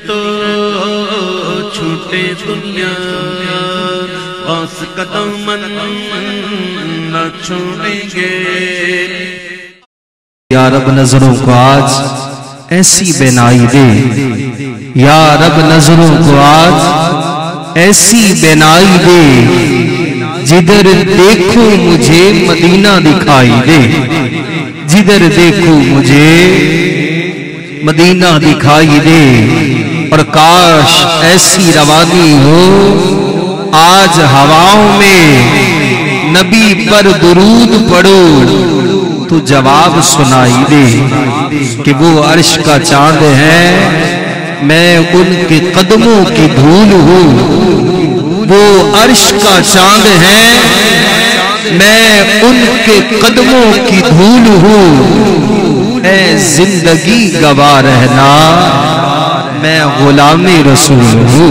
تو چھوٹے دنیا اس قدم نہ چھوڑیں گے۔ یا رب نظروں کو آج ایسی بینائی دے، یا رب نظروں کو آج ایسی بینائی دے، جدھر دیکھو مجھے مدینہ دکھائی دے، جدھر دیکھو مجھے مدینہ دکھائی دے۔ اور کاش ایسی روانی ہو آج ہواؤں میں، نبی پر درود پڑھو تو جواب سنائی دے کہ وہ عرش کا چاند ہے، میں ان کے قدموں کی دھول ہوں۔ وہ عرش کا چاند ہے، میں ان کے قدموں کی دھول ہوں۔ اے زندگی گواہ رہنا، میں غلام رسول ہوں۔